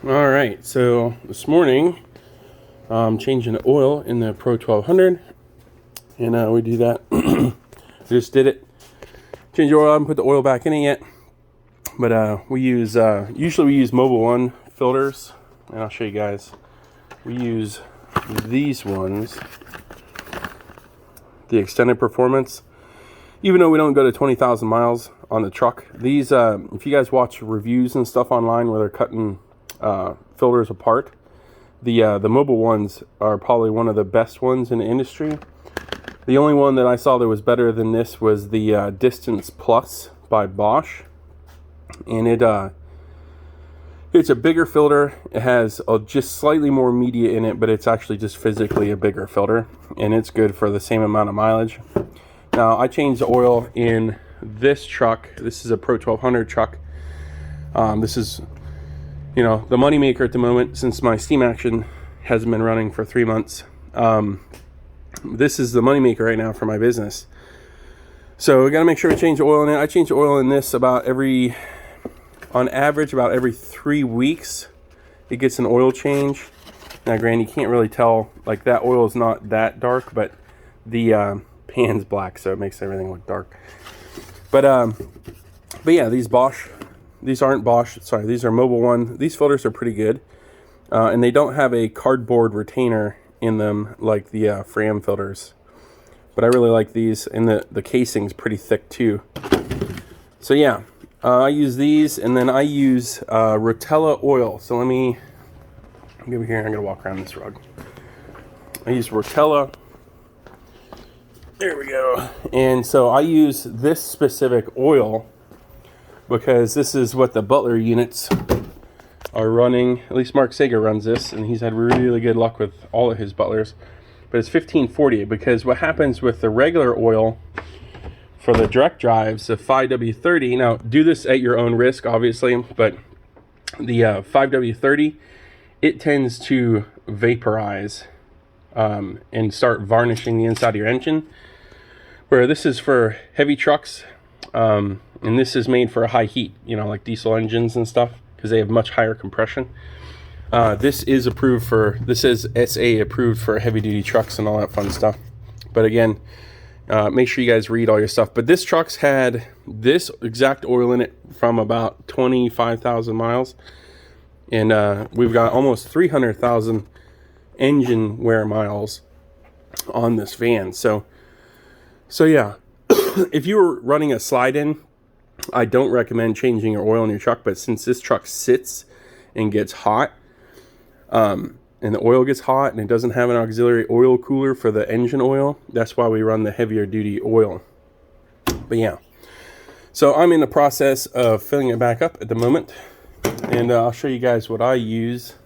All right, so this morning I'm changing the oil in the Pro 1200, and we do that. I just did it. Change the oil. I haven't put the oil back in it yet, but we use usually we use Mobil 1 filters, and I'll show you guys. We use these ones, the extended performance. Even though we don't go to 20,000 miles on the truck, these if you guys watch reviews and stuff online where they're cutting filters apart, the Mobil ones are probably one of the best ones in the industry. The only one that I saw that was better than this was the Distance Plus by Bosch, and it's a bigger filter. It has just slightly more media in it, but it's actually just physically a bigger filter, and it's good for the same amount of mileage. Now, I changed the oil in this truck. This is a Pro 1200 truck. This is, the moneymaker at the moment, since my steam action hasn't been running for 3 months. This is the moneymaker right now for my business. So we got to make sure we change the oil in it. I change the oil in this on average, about every 3 weeks. It gets an oil change. Now, granted, you can't really tell, like that oil is not that dark, but the pan's black, so it makes everything look dark. But yeah, these aren't Bosch, sorry, these are Mobil 1. These filters are pretty good, and they don't have a cardboard retainer in them like the Fram filters. But I really like these, and the casing's pretty thick too. So yeah, I use these, and then I use Rotella oil. So let me get over here. I'm gonna walk around this rug. I use Rotella. There we go. And so I use this specific oil because this is what the Butler units are running. At least Mark Sager runs this, and he's had really good luck with all of his Butlers. But it's 1540, because what happens with the regular oil for the direct drives, the 5W30, now do this at your own risk, obviously, but the 5W30, it tends to vaporize and start varnishing the inside of your engine. Where this is for heavy trucks, and this is made for a high heat, like diesel engines and stuff, because they have much higher compression. This is SA approved for heavy duty trucks and all that fun stuff. But again, make sure you guys read all your stuff. But this truck's had this exact oil in it from about 25,000 miles. And we've got almost 300,000 engine wear miles on this van. So yeah, if you were running a slide-in, I don't recommend changing your oil in your truck. But since this truck sits and gets hot, and the oil gets hot, and it doesn't have an auxiliary oil cooler for the engine oil, that's why we run the heavier duty oil. But yeah, so I'm in the process of filling it back up at the moment, and I'll show you guys what I use.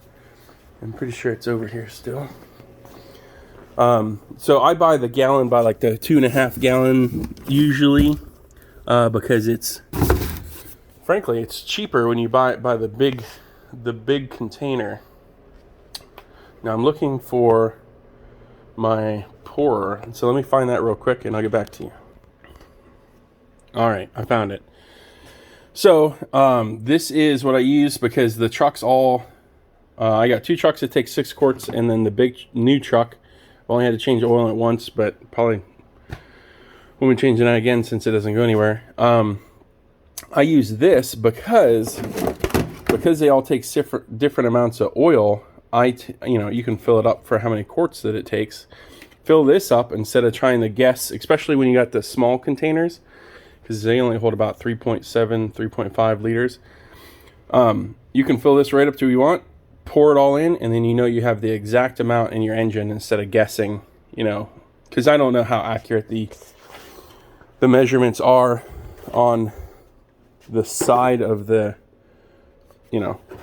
I'm pretty sure it's over here still. So I buy the gallon by like the 2.5 gallon usually, because frankly, it's cheaper when you buy it by the big container. Now I'm looking for my pourer, so let me find that real quick and I'll get back to you. All right, I found it. So this is what I use, because the trucks I got 2 trucks that take 6 quarts, and then the big new truck, I only had to change the oil in it once, but probably won't be changing that again since it doesn't go anywhere. I use this because they all take different amounts of oil. You can fill it up for how many quarts that it takes. Fill this up instead of trying to guess, especially when you got the small containers, because they only hold about 3.7, 3.5 liters. You can fill this right up to what you want, pour it all in, and then you have the exact amount in your engine instead of guessing, because I don't know how accurate the measurements are on the side of the,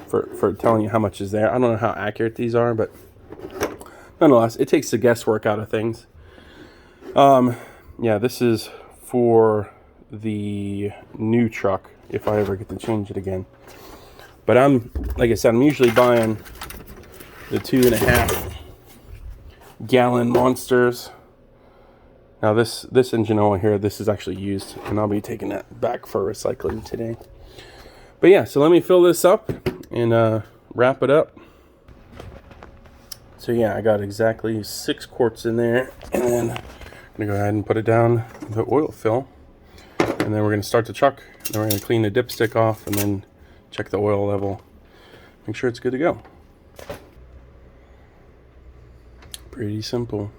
for telling you how much is there. I don't know how accurate these are, but nonetheless, it takes the guesswork out of things. Yeah, this is for the new truck, if I ever get to change it again. But like I said, I'm usually buying the 2.5 gallon monsters. Now this engine oil here, this is actually used, and I'll be taking that back for recycling today. But yeah, so let me fill this up, and wrap it up. So yeah, I got exactly 6 quarts in there, and then I'm gonna go ahead and put it down the oil fill, and then we're gonna start the truck. Then we're gonna clean the dipstick off, and then check the oil level, make sure it's good to go. Pretty simple.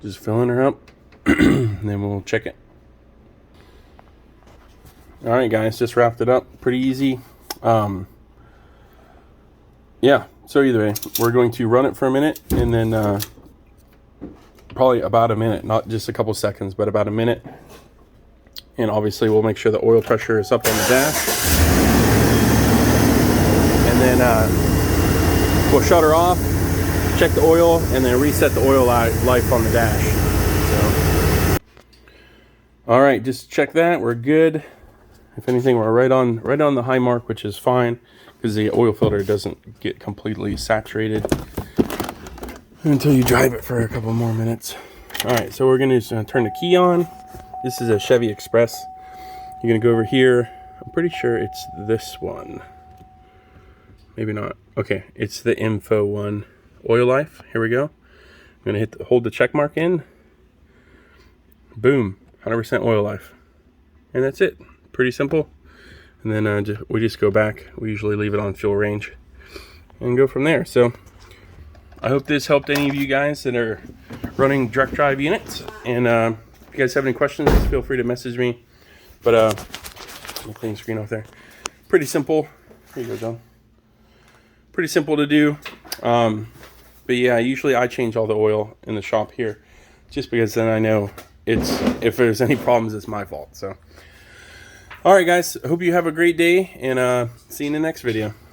Just filling her up, and then we'll check it. All right, guys, just wrapped it up. Pretty easy. Yeah. So either way, we're going to run it for a minute, and then probably about a minute, not just a couple seconds, but about a minute. And obviously we'll make sure the oil pressure is up on the dash. And then we'll shut her off, check the oil, and then reset the oil life on the dash. So, all right, just check that. We're good. If anything, we're right on the high mark, which is fine, because the oil filter doesn't get completely saturated until you drive it for a couple more minutes. All right, so we're going to turn the key on. This is a Chevy Express. You're going to go over here. I'm pretty sure it's this one. Maybe not. Okay, it's the info one. Oil life. Here we go. I'm going to hold the check mark in. Boom. 100% oil life. And that's it. Pretty simple. And then we just go back. We usually leave it on fuel range and go from there. So I hope this helped any of you guys that are running direct drive units. And if you guys have any questions, feel free to message me. But let me clean the screen off there. Pretty simple. Here you go, John. Pretty simple to do. But yeah, usually I change all the oil in the shop here, just because then I know if there's any problems, it's my fault. So all right, guys, I hope you have a great day, and see you in the next video.